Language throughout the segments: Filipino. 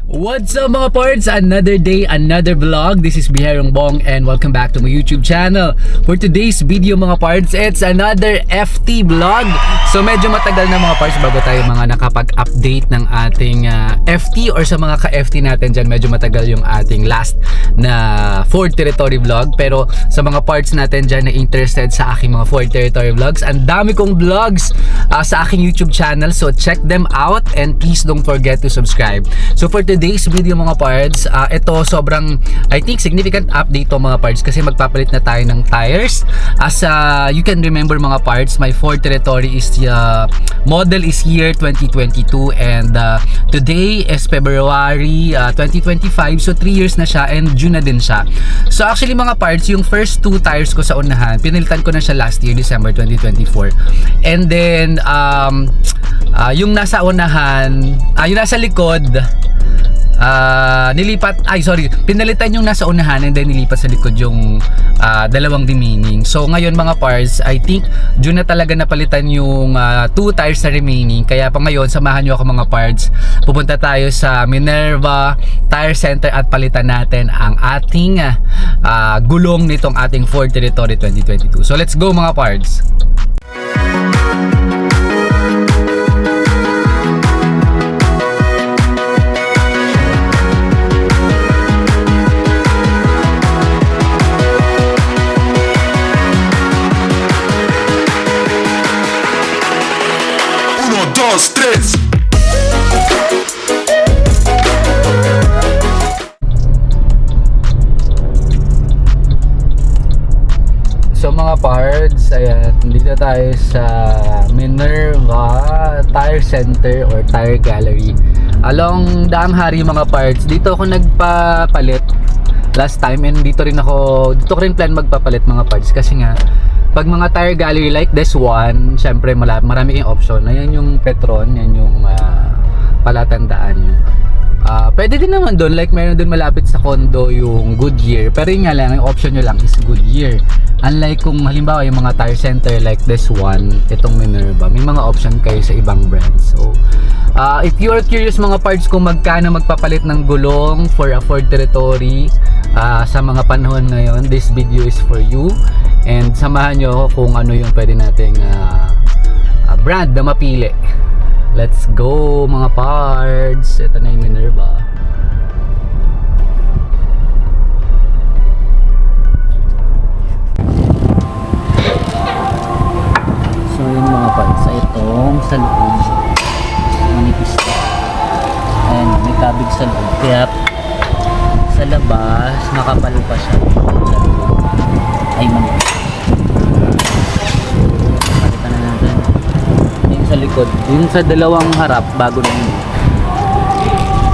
What's up mga parts? Another day, another vlog. This is Biherong Bong and welcome back to my YouTube channel. For today's video mga parts, it's another FT vlog. So medyo matagal na mga parts bago tayo mga nakapag-update ng ating FT or sa mga ka-FT natin dyan. Medyo matagal yung ating last na Ford Territory vlog. Pero sa mga parts natin dyan na interested sa aking mga Ford Territory vlogs, ang dami kong vlogs sa aking YouTube channel. So check them out and please don't forget to subscribe. So for today's video mga parts, ito sobrang I think significant update to mga parts kasi magpapalit na tayo ng tires. As you can remember mga parts, my Ford Territory is model is year 2022 and today is February 2025, so 3 years na siya and June na din siya. So actually mga parts, yung first 2 tires ko sa unahan, pinalitan ko na siya last year December 2024. And then yung nasa unahan, yung nasa likod, pinalitan yung nasa unahan and then nilipat sa likod yung dalawang remaining. So ngayon mga parts, I think June na talaga napalitan yung 2 tires na remaining. Kaya pa ngayon, samahan nyo ako mga parts. Pupunta tayo sa Minerva Tire Center at palitan natin ang ating gulong nitong ating Ford Territory 2022. So let's go mga parts. So mga parts, ayan, dito tayo sa Minerva Tire Center or Tire Gallery along Daang Hari mga parts. Dito ako nagpapalit last time and dito ko rin plan magpapalit mga parts kasi nga pag mga tire gallery like this one, syempre marami kayong option. Ayan yung Petron, yan yung palatandaan nyo. Pwede din naman doon, like meron doon malapit sa condo yung Goodyear, pero yun nga lang, yung option nyo lang is Goodyear. Unlike kung halimbawa yung mga tire center like this one, itong Minerva, may mga option kayo sa ibang brands. So if you are curious mga parts kung magkano magpapalit ng gulong for a Ford Territory sa mga panahon ngayon, this video is for you. And samahan nyo kung ano yung pwede nating brand na mapili. Let's go mga parts. Ito na yung Minerva. So yun mga parts, itong sa loob manipis na. Ayan, may kabig sa loob. Kaya sa labas makapal pa siya. Sa loob ay manipis. Palitan na natin yung sa likod, yung sa dalawang harap bago na yun.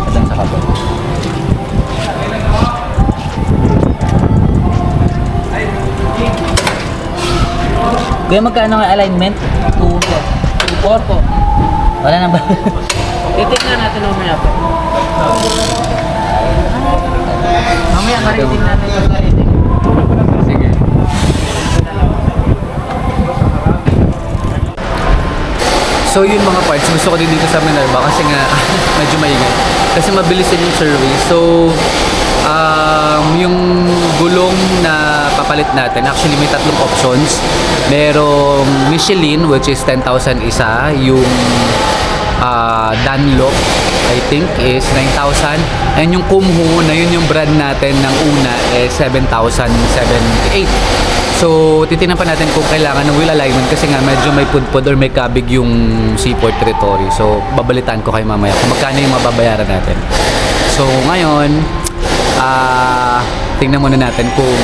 Padang sa kabal. Kaya magkano nga alignment? 2.4 po. Wala na ba? Titignan natin mamaya po. Mamaya mariting natin yung mariting. Sige. So yun mga parts, gusto ko din dito sa Minerva kasi nga medyo maingay. Kasi mabilis din yung survey. So yung gulong na papalit natin, actually may 3 options. Merong Michelin which is 10,000 isa, yung Dunlop I think is 9,000, and yung Kumho na yun yung brand natin ng una is 7,078. So titingnan pa natin kung kailangan ng wheel alignment kasi nga medyo may pudpud or may kabig yung Ford Territory. So babalitaan ko kayo mamaya kung magkano yung mababayaran natin. So ngayon tingnan muna natin kung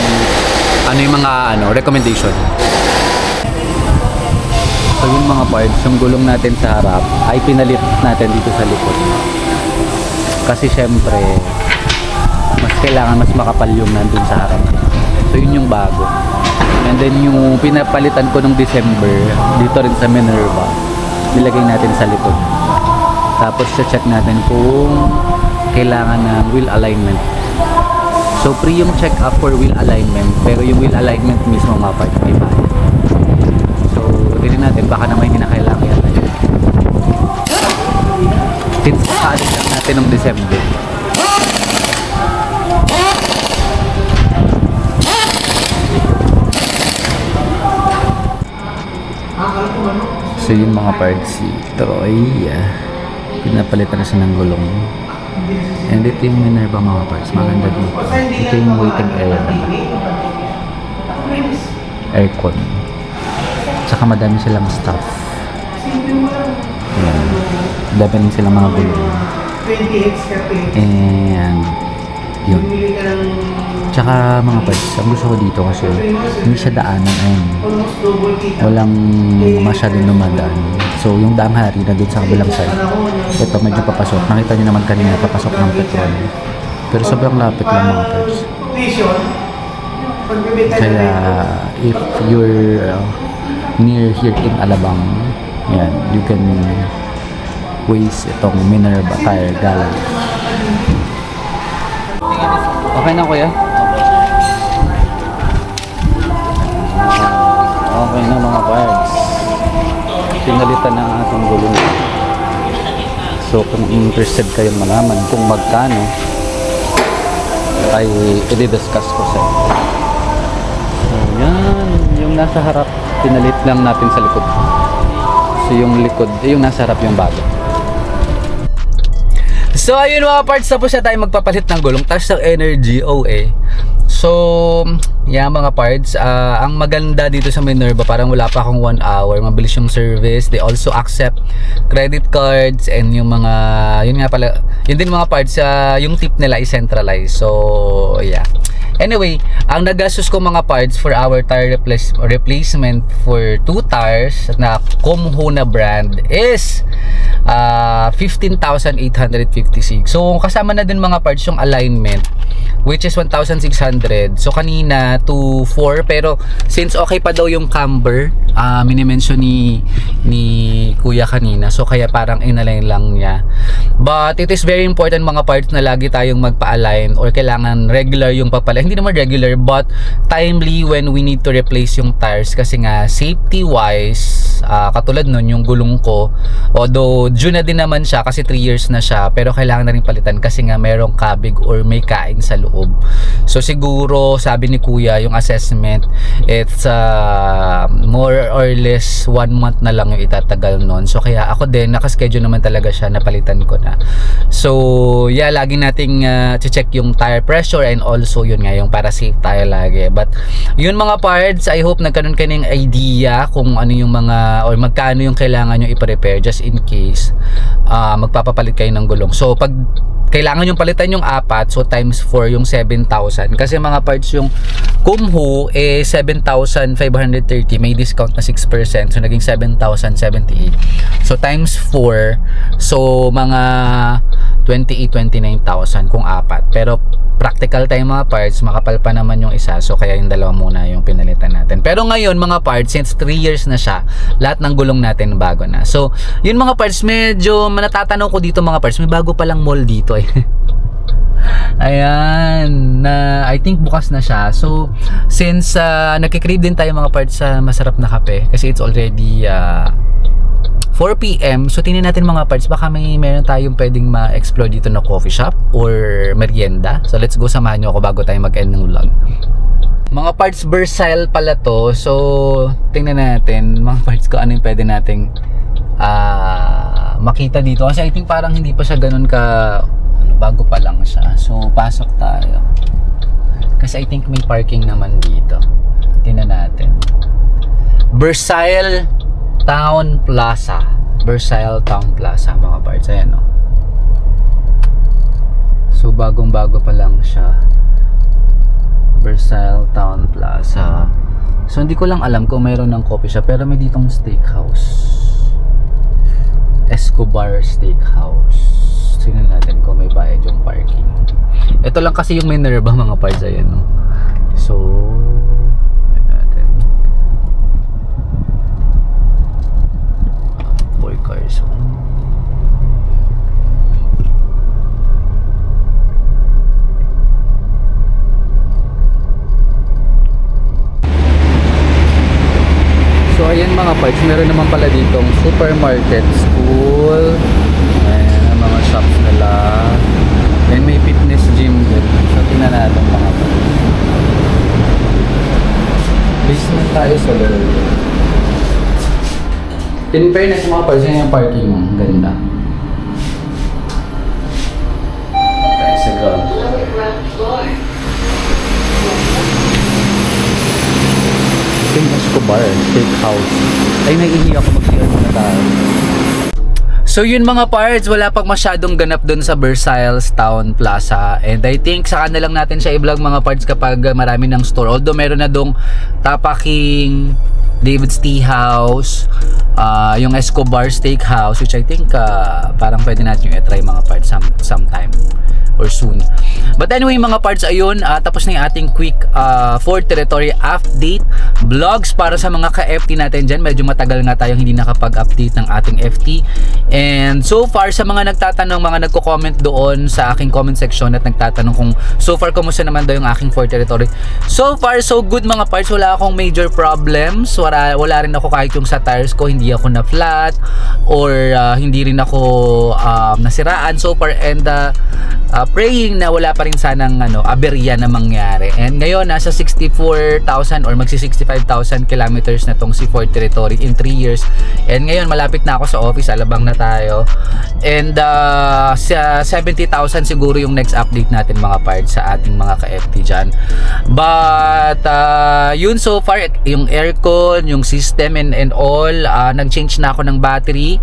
ano yung mga recommendation. So yung mga parts, yung gulong natin sa harap ay pinalit natin dito sa likod. Kasi syempre mas kailangan mas makapal yung nandun sa harap. So yun yung bago. And then yung pinapalitan ko nung December dito rin sa Minerva, nilagay natin sa likod. Tapos check natin kung kailangan ng wheel alignment. So free yung check up for wheel alignment, pero yung wheel alignment mismo mga parts may bayad. So tingnan natin baka naman hindi na kailangan yan. Since kakaalis lang natin ng December, So yun mga parts, si Troy, pinapalitan na siya ng gulong. And ito yung Minerva mga parts, maganda dito. Ito yung waiting area nila. Aircon. Tsaka madami silang staff. Ayan. Dami rin silang mga gulong. And yun. Tsaka mga parts, ang gusto ko dito kasi hindi siya daanan, ayun. Walang masyadong dumadaan. So yung daang hari na dun sa kabilang side, ito medyo papasok. Nakita nyo naman kanina papasok ng petrol. Pero sobrang lapit lang mga parts. Kaya if you're near here in Alabang, yan, you can waste itong Minerva Tire Gallery. Okay na kuya? Okay na mga parts. Pinalitan na ang ating gulong. So kung interested kayong malaman kung magkano, ay i-discuss ko sa inyo. So yan, yung nasa harap pinalit lang natin sa likod. So yung likod, yung nasa harap yung bago. So ayun mga parts, tapos na tayo magpapalit ng gulong. Tapos ng Energy OA. So yeah mga parts, ang maganda dito sa Minerva, parang wala pa akong 1 hour, mabilis yung service. They also accept credit cards and yung mga, yun nga pala, yun din mga parts, yung tip nila is centralized. So yeah. Anyway, ang nagastos ko mga parts for our tire replacement for 2 tires na Kumho na brand is 15,856. So kasama na din mga parts yung alignment, which is 1,600. So kanina 2,400, pero since okay pa daw yung camber, minimension ni kuya kanina, so kaya parang inalign lang niya. But it is very important mga parts na lagi tayong magpa-align, or kailangan regular yung papalain. Hindi naman regular but timely when we need to replace yung tires, kasi nga safety wise, katulad nun yung gulong ko, although June na din naman siya kasi 3 years na siya, pero kailangan na rin palitan kasi nga merong kabig or may kain sa loob. So siguro sabi ni kuya yung assessment, it's more or less 1 month na lang yung itatagal nun. So kaya ako din nakaschedule naman talaga siya, napalitan ko na. So yeah, lagi nating check yung tire pressure, and also yun nga yung para safe tayo lagi. But yun mga parts, I hope nagkaroon ka ng idea kung ano yung mga or magkano yung kailangan nyo i-prepare just in case magpapapalit kayo ng gulong. So pag kailangan yung palitan yung 4, so times 4 yung 7,000. Kasi mga parts yung Kumho eh 7,530, may discount na 6%, so naging 7,078. So times 4, so mga 29,000 kung 4. Pero practical tayo mga parts, makapal pa naman yung isa, so kaya yung dalawa muna yung pinalitan natin. Pero ngayon mga parts, since 3 years na siya, lahat ng gulong natin bago na. So yun mga parts, medyo natatanong ko dito mga parts, may bago palang mall dito eh. Ayan, na I think bukas na siya. So since nagkikrave din tayo mga parts sa masarap na kape, kasi it's already 4 PM, so tingnan natin mga parts, baka meron tayong pwedeng ma-explore dito na coffee shop or merienda. So let's go, samahan nyo ako bago tayo mag-end ng vlog. Mga parts, Versailles pala to. So tingnan natin mga parts ko ano yung pwede nating makita dito, kasi I think parang hindi pa siya ganun ka bago pa lang siya. So pasok tayo, kasi I think may parking naman dito. Tingnan natin. Versailles Town Plaza. Versailles Town Plaza mga parts. Ayan o. So bagong bago pa lang siya. Versailles Town Plaza. So hindi ko lang alam kung mayroon ng coffee shop, pero may ditong steakhouse. Escobar Steakhouse. Tingnan natin kung may bayad yung parking. Ito lang kasi yung Minerva mga parts. Ayan o. So cars. So ayan mga parts, meron naman pala ditong supermarket, school, ayan ang mga shops nila, then may fitness gym din. So tingnan natin mga parts. Basement tayo sa loob. In fairness mga parts, yun yung parking mo. Ganda. Bicycle. King Escobar Steakhouse. Ay, naiihi ako mag-share na tayo. So yun mga parts, wala pang masyadong ganap dun sa Versailles Town Plaza. And I think saka na lang natin siya i-vlog mga parts kapag marami ng store. Although meron na dong Tapa King, David's Tea House, yung Escobar Steakhouse, which I think parang pwede natin yung i-try mga parts sometime or soon. But anyway mga parts, ayun, tapos na yung ating quick Ford Territory update vlogs para sa mga ka-FT natin dyan. Medyo matagal nga tayong hindi nakapag-update ng ating FT. And so far sa mga nagtatanong, mga nagko-comment doon sa aking comment section at nagtatanong kung so far kumusta naman daw yung aking Ford Territory. So far so good mga parts, wala akong major problems. Wala rin ako kahit yung sa tires ko, hindi ako na flat or hindi rin ako nasiraan so far, and praying na wala pa rin sanang aberya na mangyari. And ngayon nasa 64,000 or magsi 65,000 kilometers na tong si Ford Territory in 3 years. And ngayon malapit na ako sa office, alabang na tayo. And sa 70,000 siguro yung next update natin mga parts sa ating mga ka-FT dyan. But yun so far, yung aircon, yung system and all, nag-change na ako ng battery.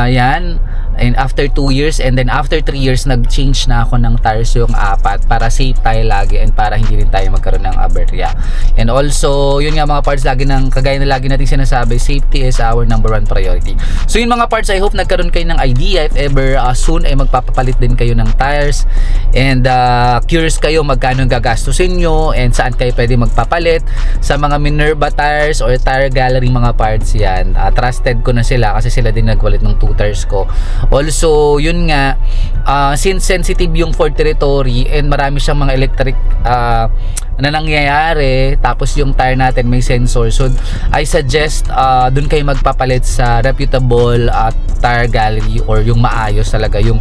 Yan. And after 2 years, and then after 3 years nag-change na ako ng tires yung 4 para safe tayo lagi and para hindi rin tayo magkaroon ng aberya. And also yun nga mga parts, kagaya na lagi natin sinasabi, safety is our number 1 priority. So yun mga parts, I hope nagkaroon kayo ng idea if ever soon ay magpapapalit din kayo ng tires, and curious kayo magkano gagastusin nyo and saan kayo pwede magpapalit. Sa mga Minerva tires or Tire Gallery mga parts, yan, trusted ko na sila kasi sila din nagwalit ng 2 tires ko. Also, yun nga, since sensitive yung Ford Territory and marami siyang mga electric na nangyayari, tapos yung tire natin may sensor, so I suggest dun kayo magpapalit sa reputable Tire Gallery or yung maayos talaga, yung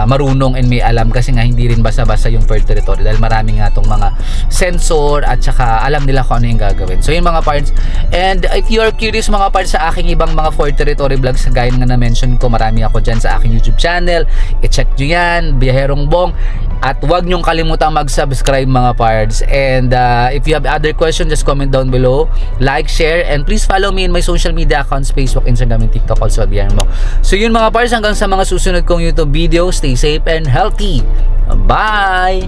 marunong and may alam, kasi nga hindi rin basta-basta yung Ford Territory dahil marami nga tong mga sensor at saka alam nila kung ano yung gagawin. So yun mga parts, and if you are curious mga parts sa aking ibang mga Ford Territory vlogs, gaya nga na-mention ko, marami ako dyan sa aking YouTube channel, i-check nyo yan, Biyaherong Bong, at huwag nyong kalimutang mag-subscribe mga parts. And if you have other questions, just comment down below, like, share, and please follow me in my social media accounts, Facebook, Instagram, and TikTok, also at Biyaherong Bong. So yun mga parts, hanggang sa mga susunod kong YouTube video, stay safe and healthy. Bye!